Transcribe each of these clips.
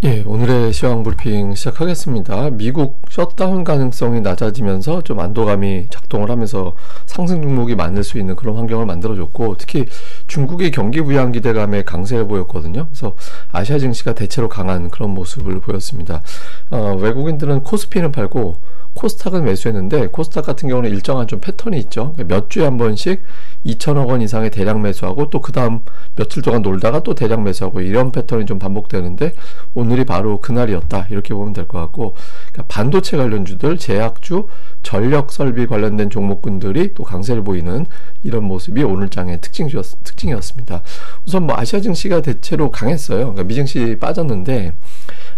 예, 오늘의 시황 브리핑 시작하겠습니다. 미국 셧다운 가능성이 낮아지면서 좀 안도감이 작동을 하면서 상승 종목이 많을 수 있는 그런 환경을 만들어줬고, 특히 중국의 경기 부양 기대감에 강세를 보였거든요. 그래서 아시아 증시가 대체로 강한 그런 모습을 보였습니다. 외국인들은 코스피는 팔고 코스닥은 매수했는데, 코스닥 같은 경우는 일정한 좀 패턴이 있죠. 몇 주에 한 번씩 2천억 원 이상의 대량 매수하고 또 그 다음 며칠 동안 놀다가 또 대량 매수하고, 이런 패턴이 좀 반복되는데 오늘이 바로 그날이었다, 이렇게 보면 될 것 같고, 그러니까 반도체 관련주들, 제약주, 전력 설비 관련된 종목군들이 또 강세를 보이는 이런 모습이 오늘 장의 특징이었습니다. 우선 아시아 증시가 대체로 강했어요. 그러니까 미 증시 빠졌는데,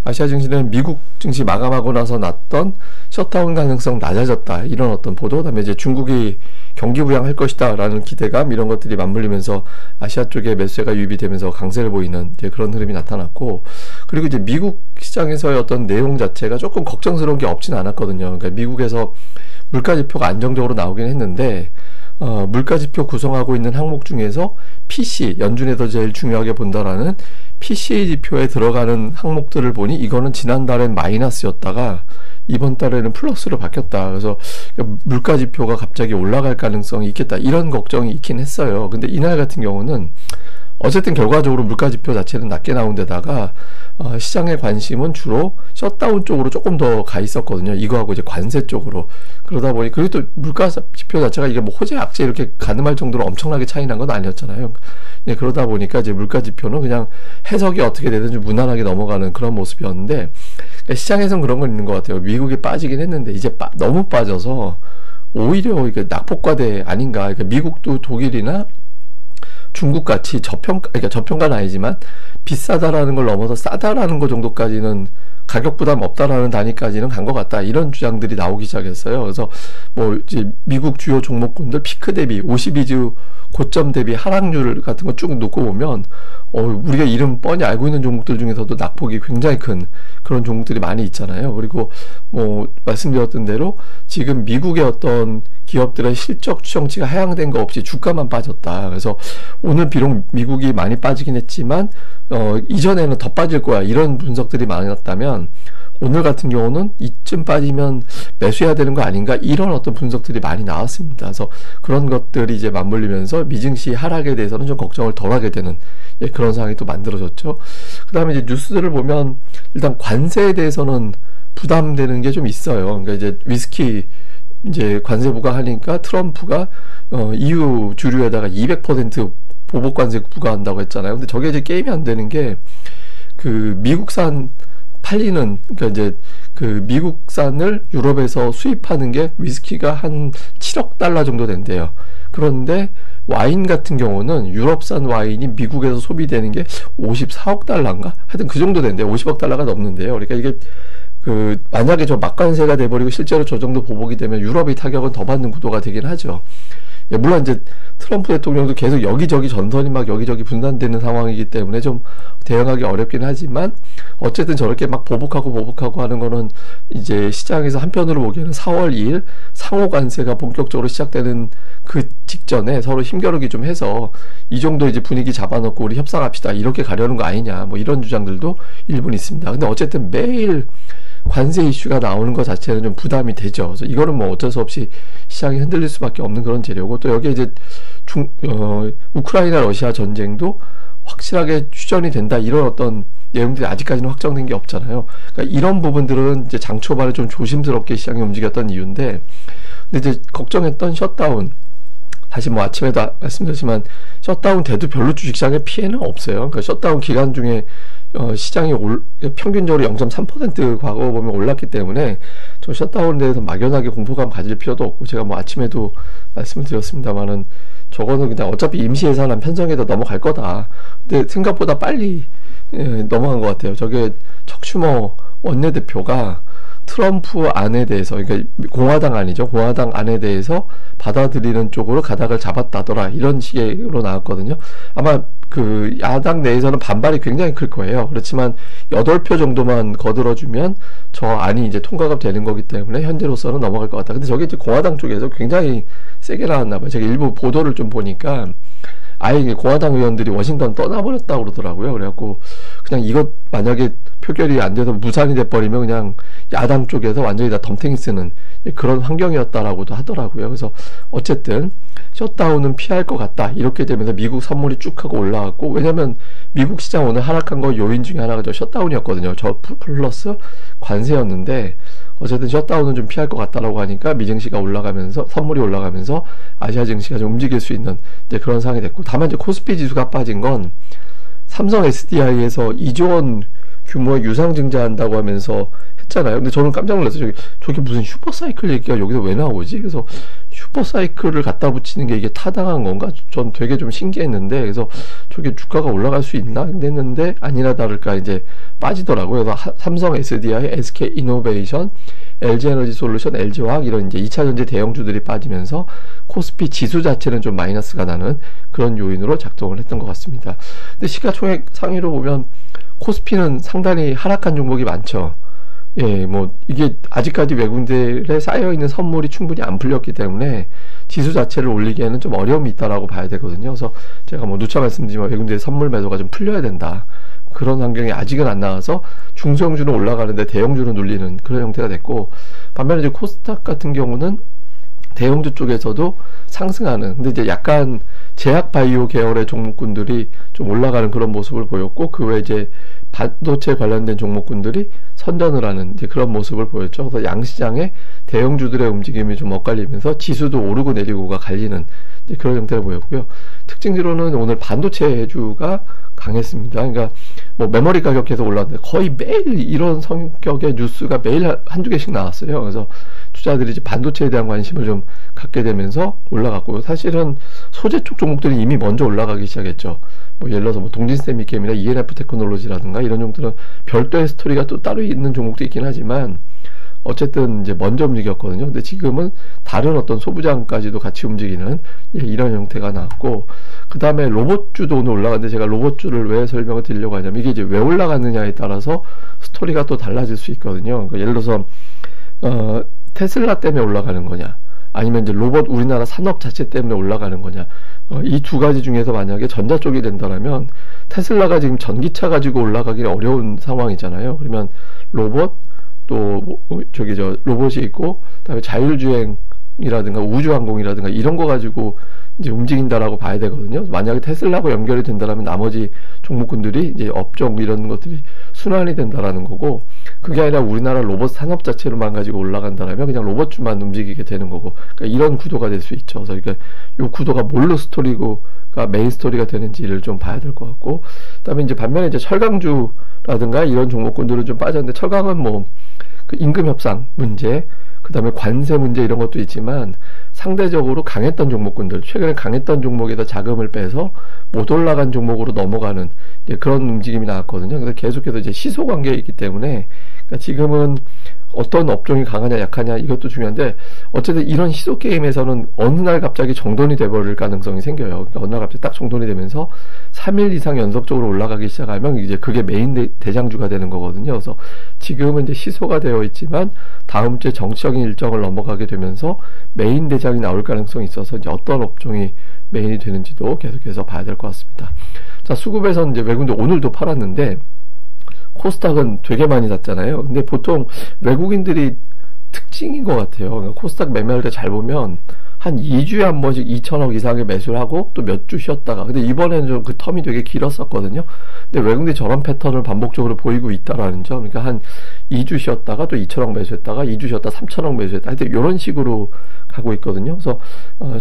아시아 증시는 미국 증시 마감하고 나서 났던 셧다운 가능성 낮아졌다, 이런 어떤 보도, 그다음에 이제 중국이 경기 부양할 것이다 라는 기대감, 이런 것들이 맞물리면서 아시아 쪽에 매수세가 유입이 되면서 강세를 보이는 이제 그런 흐름이 나타났고, 그리고 이제 미국 시장에서의 어떤 내용 자체가 조금 걱정스러운 게 없진 않았거든요. 그러니까 미국에서 물가지표가 안정적으로 나오긴 했는데, 물가지표 구성하고 있는 항목 중에서 PC, 연준에서 제일 중요하게 본다라는 PCA 지표에 들어가는 항목들을 보니 이거는 지난달엔 마이너스였다가 이번 달에는 플러스로 바뀌었다. 그래서 물가 지표가 갑자기 올라갈 가능성이 있겠다, 이런 걱정이 있긴 했어요. 근데 이날 같은 경우는 어쨌든 결과적으로 물가 지표 자체는 낮게 나온 데다가 시장의 관심은 주로 셧다운 쪽으로 조금 더 가 있었거든요. 이거하고 이제 관세 쪽으로. 그러다 보니, 그리고 또 물가 지표 자체가 이게 뭐 호재 악재 이렇게 가늠할 정도로 엄청나게 차이 난 건 아니었잖아요. 예, 그러다 보니까 이제 물가 지표는 그냥 해석이 어떻게 되든지 무난하게 넘어가는 그런 모습이었는데, 시장에선 그런 건 있는 것 같아요. 미국이 빠지긴 했는데 이제 너무 빠져서 오히려 이게 낙폭과대 아닌가. 그러니까 미국도 독일이나 중국같이 그러니까 저평가는 아니지만 비싸다라는 걸 넘어서 싸다라는 거 정도까지는, 가격 부담 없다라는 단위까지는 간 것 같다, 이런 주장들이 나오기 시작했어요. 그래서 뭐 이제 미국 주요 종목군들 피크 대비 52주 고점 대비 하락률 같은 거 쭉 놓고 보면 우리가 이름 뻔히 알고 있는 종목들 중에서도 낙폭이 굉장히 큰 그런 종목들이 많이 있잖아요. 그리고 뭐 말씀드렸던 대로 지금 미국의 어떤 기업들의 실적 추정치가 하향된 거 없이 주가만 빠졌다. 그래서 오늘 비록 미국이 많이 빠지긴 했지만 이전에는 더 빠질 거야, 이런 분석들이 많았다면, 오늘 같은 경우는 이쯤 빠지면 매수해야 되는 거 아닌가, 이런 어떤 분석들이 많이 나왔습니다. 그래서 그런 것들이 이제 맞물리면서 미증시 하락에 대해서는 좀 걱정을 덜 하게 되는 그런 상황이 또 만들어졌죠. 그 다음에 이제 뉴스들을 보면 일단 관세에 대해서는 부담되는 게 좀 있어요. 그러니까 이제 위스키 이제 관세 부과하니까 트럼프가 EU 주류에다가 200% 보복 관세 부과한다고 했잖아요. 근데 저게 이제 게임이 안 되는 게, 그 미국산 팔리는, 그러니까 이제 그 미국산을 유럽에서 수입하는 게 위스키가 한 7억 달러 정도 된대요. 그런데 와인 같은 경우는 유럽산 와인이 미국에서 소비되는 게 54억 달러인가? 하여튼 그 정도 된대요. 50억 달러가 넘는데요. 그러니까 이게 만약에 저 막관세가 돼버리고 실제로 저 정도 보복이 되면 유럽의 타격은 더 받는 구도가 되긴 하죠. 예, 물론 이제 트럼프 대통령도 계속 여기저기 전선이 막 여기저기 분산되는 상황이기 때문에 좀 대응하기 어렵긴 하지만, 어쨌든 저렇게 막 보복하고 하는 거는 이제 시장에서 한편으로 보기에는 4월 2일 상호 관세가 본격적으로 시작되는 그 직전에 서로 힘겨루기 좀 해서 이 정도 이제 분위기 잡아놓고 우리 협상합시다, 이렇게 가려는 거 아니냐, 뭐 이런 주장들도 일부 있습니다. 근데 어쨌든 매일 관세 이슈가 나오는 것 자체는 좀 부담이 되죠. 그래서 이거는 뭐 어쩔 수 없이 시장이 흔들릴 수밖에 없는 그런 재료고, 또 여기에 이제 우크라이나 러시아 전쟁도 확실하게 휴전이 된다, 이런 어떤 내용들이 아직까지는 확정된 게 없잖아요. 그러니까 이런 부분들은 이제 장 초반에 좀 조심스럽게 시장이 움직였던 이유인데, 근데 이제 걱정했던 셧다운, 다시 뭐 아침에도 말씀드렸지만 셧다운 돼도 별로 주식시장에 피해는 없어요. 그러니까 셧다운 기간 중에 시장이 평균적으로 0.3% 과거 보면 올랐기 때문에 저 셧다운에 대해서 막연하게 공포감 가질 필요도 없고, 제가 뭐 아침에도 말씀을 드렸습니다만은 저거는 그냥 어차피 임시 예산안 편성해도 넘어갈 거다. 근데 생각보다 빨리 넘어간 것 같아요. 저게 척슈머 원내대표가 트럼프 안에 대해서, 그러니까 공화당 안이죠. 공화당 안에 대해서 받아들이는 쪽으로 가닥을 잡았다더라, 이런 식으로 나왔거든요. 아마 그 야당 내에서는 반발이 굉장히 클 거예요. 그렇지만 8표 정도만 거들어주면 저 안이 이제 통과가 되는 거기 때문에 현재로서는 넘어갈 것 같다. 근데 저게 이제 공화당 쪽에서 굉장히 세게 나왔나 봐요. 제가 일부 보도를 좀 보니까 아예 공화당 의원들이 워싱턴 떠나버렸다고 그러더라고요. 그래갖고 그냥 이것 만약에 표결이 안 돼서 무산이 돼버리면 그냥 야당 쪽에서 완전히 다 덤탱이 쓰는 그런 환경이었다라고도 하더라고요. 그래서 어쨌든 셧다운은 피할 것 같다. 이렇게 되면서 미국 선물이 쭉 하고 올라갔고, 왜냐면 미국 시장 오늘 하락한 거 요인 중에 하나가 저 셧다운이었거든요. 저 플러스 관세였는데 어쨌든 셧다운은 좀 피할 것 같다라고 하니까 미증시가 올라가면서 선물이 올라가면서 아시아 증시가 좀 움직일 수 있는 이제 그런 상황이 됐고, 다만 이제 코스피 지수가 빠진 건 삼성 SDI에서 2조 원 규모의 유상증자한다고 하면서 했잖아요. 근데 저는 깜짝 놀랐어요. 저게 무슨 슈퍼사이클 얘기가 여기서 왜 나오지? 그래서 슈퍼사이클을 갖다 붙이는 게 이게 타당한 건가? 전 되게 좀 신기했는데, 그래서 저게 주가가 올라갈 수 있나? 했는데 아니나 다를까 이제 빠지더라고요. 그래서 삼성 SDI, SK이노베이션, LG에너지솔루션, LG화학 이런 이제 2차전지 대형주들이 빠지면서 코스피 지수 자체는 좀 마이너스가 나는 그런 요인으로 작동을 했던 것 같습니다. 근데 시가총액 상위로 보면 코스피는 상당히 하락한 종목이 많죠. 예, 뭐 이게 아직까지 외국인들에 쌓여있는 선물이 충분히 안 풀렸기 때문에 지수 자체를 올리기에는 좀 어려움이 있다라고 봐야 되거든요. 그래서 제가 뭐 누차 말씀드리지만 외국인들의 선물 매도가 좀 풀려야 된다, 그런 환경이 아직은 안 나와서 중소형주는 올라가는데 대형주는 눌리는 그런 형태가 됐고, 반면에 이제 코스닥 같은 경우는 대형주 쪽에서도 상승하는, 근데 이제 약간 제약 바이오 계열의 종목군들이 좀 올라가는 그런 모습을 보였고, 그 외에 이제 반도체 관련된 종목군들이 선전을 하는 이제 그런 모습을 보였죠. 그래서 양시장의 대형주들의 움직임이 좀 엇갈리면서 지수도 오르고 내리고가 갈리는 이제 그런 형태를 보였고요. 특징지로는 오늘 반도체주가 강했습니다. 그러니까 뭐 메모리 가격 계속 올랐는데 거의 매일 이런 성격의 뉴스가 매일 한두 개씩 나왔어요. 그래서 투자들이 이제 반도체에 대한 관심을 좀 갖게 되면서 올라갔고요. 사실은 소재 쪽 종목들이 이미 먼저 올라가기 시작했죠. 뭐 예를 들어서 뭐 동진세미캠이나 ENF 테크놀로지라든가 이런 종목들은 별도의 스토리가 또 따로 있는 종목도 있긴 하지만 어쨌든 이제 먼저 움직였거든요. 근데 지금은 다른 어떤 소부장까지도 같이 움직이는 이런 형태가 나왔고, 그 다음에 로봇주도 오늘 올라갔는데, 제가 로봇주를 왜 설명을 드리려고 하냐면 이게 이제 왜 올라갔느냐에 따라서 스토리가 또 달라질 수 있거든요. 그러니까 예를 들어서 테슬라 때문에 올라가는 거냐, 아니면 이제 로봇 우리나라 산업 자체 때문에 올라가는 거냐, 이 두 가지 중에서 만약에 전자 쪽이 된다면 테슬라가 지금 전기차 가지고 올라가기 어려운 상황이잖아요. 그러면 로봇 또 저기 저 로봇이 있고, 그다음에 자율주행이라든가 우주항공이라든가 이런 거 가지고 이제 움직인다라고 봐야 되거든요. 만약에 테슬라하고 연결이 된다면 나머지 종목군들이 이제 업종 이런 것들이 순환이 된다라는 거고, 그게 아니라 우리나라 로봇 산업 자체로만 가지고 올라간다면 그냥 로봇주만 움직이게 되는 거고, 그러니까 이런 구도가 될 수 있죠. 그래서 그러니까 이 구도가 뭘로 스토리고가 메인 스토리가 되는지를 좀 봐야 될 것 같고, 그다음에 이제 반면에 이제 철강주라든가 이런 종목군들은 좀 빠졌는데, 철강은 뭐 그 임금 협상 문제, 그 다음에 관세 문제 이런 것도 있지만 상대적으로 강했던 종목군들, 최근에 강했던 종목에다 자금을 빼서 못 올라간 종목으로 넘어가는 이제 그런 움직임이 나왔거든요. 그래서 계속해서 이제 시소 관계에 있기 때문에, 그러니까 지금은 어떤 업종이 강하냐 약하냐 이것도 중요한데, 어쨌든 이런 시소 게임에서는 어느 날 갑자기 정돈이 돼버릴 가능성이 생겨요. 그러니까 어느 날 갑자기 딱 정돈이 되면서 3일 이상 연속적으로 올라가기 시작하면 이제 그게 메인 대장주가 되는 거거든요. 그래서 지금은 이제 시소가 되어 있지만 다음 주에 정치적인 일정을 넘어가게 되면서 메인 대장이 나올 가능성이 있어서 이제 어떤 업종이 메인이 되는지도 계속해서 봐야 될 것 같습니다. 자, 수급에서는 이제 외국인들 오늘도 팔았는데 코스닥은 되게 많이 샀잖아요. 근데 보통 외국인들이 특징인 것 같아요. 그러니까 코스닥 매매할 때 잘 보면 한 2주에 한 번씩 2천억 이상의 매수를 하고 또 몇 주 쉬었다가, 근데 이번에는 좀 그 텀이 되게 길었었거든요. 근데 외국인들이 저런 패턴을 반복적으로 보이고 있다라는 점, 그러니까 한 2주 쉬었다가 또 2천억 매수했다가 2주 쉬었다 3천억 매수했다, 하여튼 이런 식으로 가고 있거든요. 그래서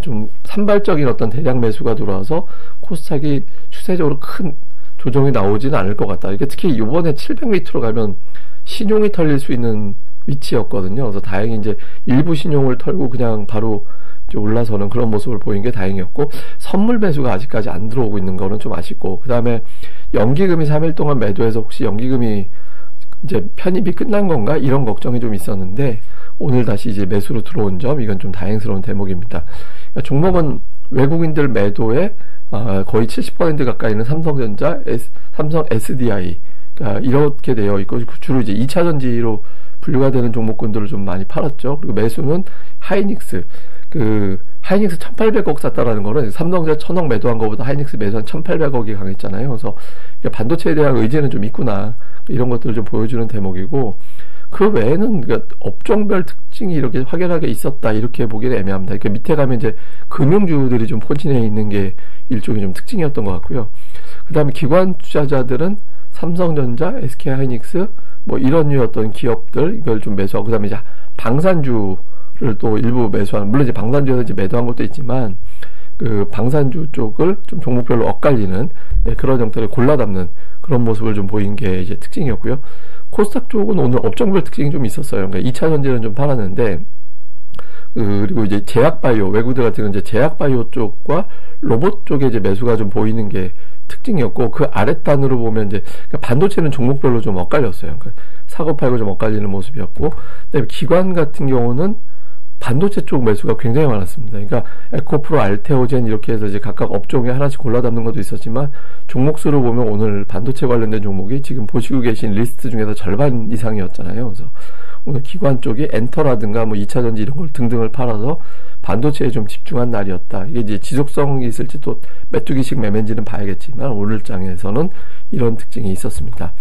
좀 산발적인 어떤 대량 매수가 들어와서 코스닥이 추세적으로 큰 조정이 나오지는 않을 것 같다. 이게 특히 이번에 700m로 가면 신용이 털릴 수 있는 위치였거든요. 그래서 다행히 이제 일부 신용을 털고 그냥 바로 이제 올라서는 그런 모습을 보인 게 다행이었고, 선물 매수가 아직까지 안 들어오고 있는 거는 좀 아쉽고, 그 다음에 연기금이 3일 동안 매도해서 혹시 연기금이 이제 편입이 끝난 건가 이런 걱정이 좀 있었는데, 오늘 다시 이제 매수로 들어온 점, 이건 좀 다행스러운 대목입니다. 그러니까 종목은 외국인들 매도에 거의 70% 가까이는 삼성전자, 삼성 SDI, 그러니까 이렇게 되어 있고, 주로 이제 2차전지로 분류가 되는 종목군들을 좀 많이 팔았죠. 그리고 매수는 하이닉스, 하이닉스 1800억 샀다라는 거는 삼성전자 1000억 매도한 것보다 하이닉스 매수한 1800억이 강했잖아요. 그래서 반도체에 대한 의지는 좀 있구나, 이런 것들을 좀 보여주는 대목이고, 그 외에는 그러니까 업종별 특징이 이렇게 확연하게 있었다 이렇게 보기는 애매합니다. 그러니까 밑에 가면 이제 금융주들이 좀 포진해 있는 게 일종의 좀 특징이었던 것 같고요. 그 다음에 기관 투자자들은 삼성전자, SK하이닉스 뭐 이런 류의 어떤 기업들 이걸 좀 매수하고, 그 다음에 이제 방산주를 또 일부 매수하는, 물론 이제 방산주에서 이제 매도한 것도 있지만 그 방산주 쪽을 좀 종목별로 엇갈리는 그런 형태를 골라 담는 그런 모습을 좀 보인 게 이제 특징이었고요. 코스닥 쪽은 오늘 업종별 특징이 좀 있었어요. 그러니까 2차 전지는 좀 팔았는데, 그리고 이제 제약바이오, 외국들 같은 경우는 이제 제약바이오 쪽과 로봇 쪽에 이제 매수가 좀 보이는 게 특징이었고, 그 아랫단으로 보면 이제 그러니까 반도체는 종목별로 좀 엇갈렸어요. 그러니까 사고 팔고 좀 엇갈리는 모습이었고, 그다음에 기관 같은 경우는 반도체 쪽 매수가 굉장히 많았습니다. 그러니까 에코프로, 알테오젠 이렇게 해서 이제 각각 업종에 하나씩 골라 담는 것도 있었지만, 종목수로 보면 오늘 반도체 관련된 종목이 지금 보시고 계신 리스트 중에서 절반 이상이었잖아요. 그래서 오늘 기관 쪽이 엔터라든가 뭐 2차전지 이런 걸 등등을 팔아서 반도체에 좀 집중한 날이었다. 이게 이제 지속성이 있을지 또 메뚜기식 매매인지는 봐야겠지만, 오늘 장에서는 이런 특징이 있었습니다.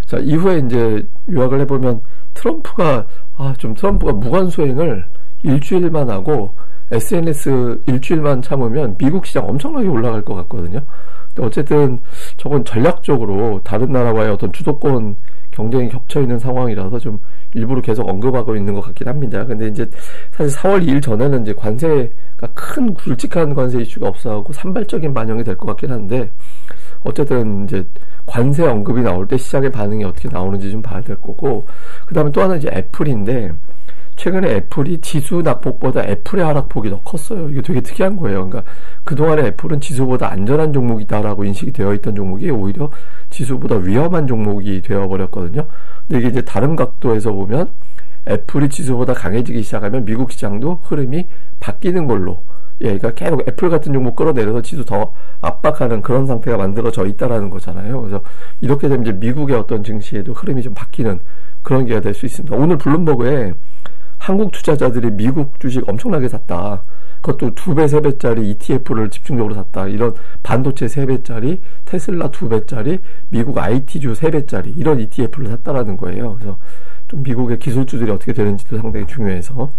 자, 이후에 이제 요약을 해보면 트럼프가 무관수행을 일주일만 하고 SNS 일주일만 참으면 미국 시장 엄청나게 올라갈 것 같거든요. 근데 어쨌든 저건 전략적으로 다른 나라와의 어떤 주도권 경쟁이 겹쳐 있는 상황이라서 좀 일부러 계속 언급하고 있는 것 같긴 합니다. 근데 이제 사실 4월 2일 전에는 이제 관세가 큰 굵직한 관세 이슈가 없어하고 산발적인 반영이 될 것 같긴 한데, 어쨌든 이제 관세 언급이 나올 때 시장의 반응이 어떻게 나오는지 좀 봐야 될 거고, 그 다음에 또 하나 이제 애플인데, 최근에 애플이 지수 낙폭보다 애플의 하락폭이 더 컸어요. 이게 되게 특이한 거예요. 그러니까 그동안에 애플은 지수보다 안전한 종목이다라고 인식이 되어 있던 종목이 오히려 지수보다 위험한 종목이 되어버렸거든요. 근데 이게 이제 다른 각도에서 보면 애플이 지수보다 강해지기 시작하면 미국 시장도 흐름이 바뀌는 걸로, 그러니까 계속 애플 같은 종목 끌어내려서 지수 더 압박하는 그런 상태가 만들어져 있다라는 거잖아요. 그래서 이렇게 되면 이제 미국의 어떤 증시에도 흐름이 좀 바뀌는 그런 기회가 될 수 있습니다. 오늘 블룸버그에 한국 투자자들이 미국 주식 엄청나게 샀다. 그것도 2배, 3배짜리 ETF를 집중적으로 샀다. 이런 반도체 3배짜리, 테슬라 2배짜리, 미국 IT주 3배짜리 이런 ETF를 샀다라는 거예요. 그래서 좀 미국의 기술주들이 어떻게 되는지도 상당히 중요해서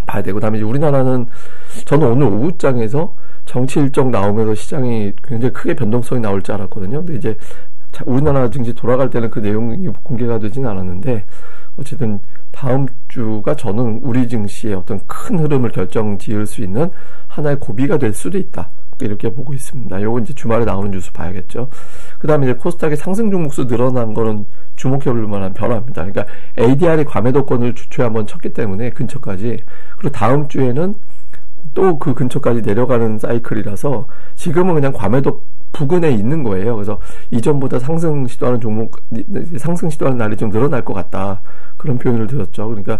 봐야 되고, 그다음에 이제 우리나라는, 저는 오늘 오후장에서 정치 일정 나오면서 시장이 굉장히 크게 변동성이 나올 줄 알았거든요. 근데 이제 우리나라 증시 돌아갈 때는 그 내용이 공개가 되진 않았는데, 어쨌든 다음 주가 저는 우리 증시의 어떤 큰 흐름을 결정지을 수 있는 하나의 고비가 될 수도 있다, 이렇게 보고 있습니다. 요거 이제 주말에 나오는 뉴스 봐야겠죠. 그 다음에 이제 코스닥의 상승 종목수 늘어난 거는 주목해 볼 만한 변화입니다. 그러니까 ADR이 과매도권을 주초에 한번 쳤기 때문에 근처까지, 그리고 다음 주에는 또 그 근처까지 내려가는 사이클이라서 지금은 그냥 과매도 부근에 있는 거예요. 그래서 이전보다 상승 시도하는 날이 좀 늘어날 것 같다, 그런 표현을 들었죠. 그러니까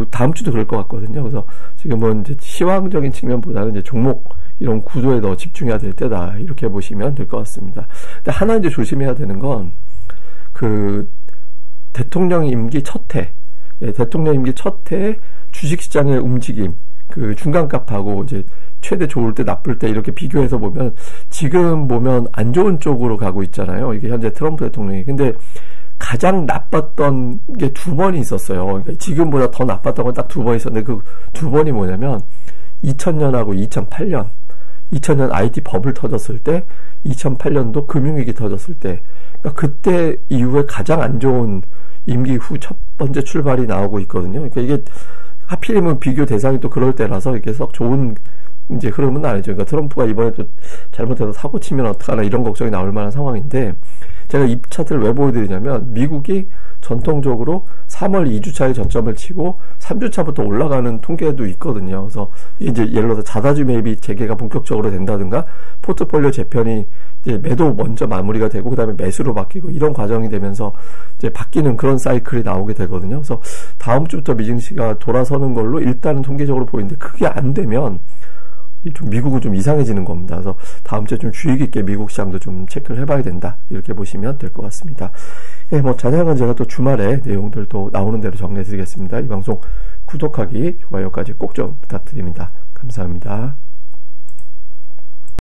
다음 주도 그럴 것 같거든요. 그래서 지금은 이제 시황적인 측면보다는 이제 종목 이런 구조에 더 집중해야 될 때다, 이렇게 보시면 될 것 같습니다. 근데 하나 이제 조심해야 되는 건 그 대통령 임기 첫 해, 대통령 임기 첫 해 주식시장의 움직임, 그 중간값하고 이제 최대 좋을 때 나쁠 때 이렇게 비교해서 보면 지금 보면 안 좋은 쪽으로 가고 있잖아요. 이게 현재 트럼프 대통령이. 근데 가장 나빴던 게 2번이 있었어요. 그러니까 지금보다 더 나빴던 건 딱 2번 있었는데, 그 2번이 뭐냐면 2000년하고 2008년. 2000년 IT 버블 터졌을 때, 2008년도 금융위기 터졌을 때, 그러니까 그때 이후에 가장 안 좋은 임기 후 첫 번째 출발이 나오고 있거든요. 그러니까 이게 하필이면 비교 대상이 또 그럴 때라서 이게 썩 좋은 이제 흐름은 아니죠. 그러니까 트럼프가 이번에 또 잘못해서 사고 치면 어떡하나 이런 걱정이 나올 만한 상황인데, 제가 이 차트를 왜 보여드리냐면, 미국이 전통적으로 3월 2주차에 저점을 치고 3주차부터 올라가는 통계도 있거든요. 그래서 이제 예를 들어서 자사주 매입이 재개가 본격적으로 된다든가, 포트폴리오 재편이 이제 매도 먼저 마무리가 되고 그 다음에 매수로 바뀌고, 이런 과정이 되면서 이제 바뀌는 그런 사이클이 나오게 되거든요. 그래서 다음 주부터 미증시가 돌아서는 걸로 일단은 통계적으로 보이는데, 그게 안 되면 좀 미국은 좀 이상해지는 겁니다. 그래서 다음 주에 좀 주의 깊게 미국 시장도 좀 체크를 해봐야 된다, 이렇게 보시면 될 것 같습니다. 뭐 자세한 건 제가 또 주말에 내용들도 나오는 대로 정리해 드리겠습니다. 이 방송 구독하기, 좋아요까지 꼭 좀 부탁드립니다. 감사합니다.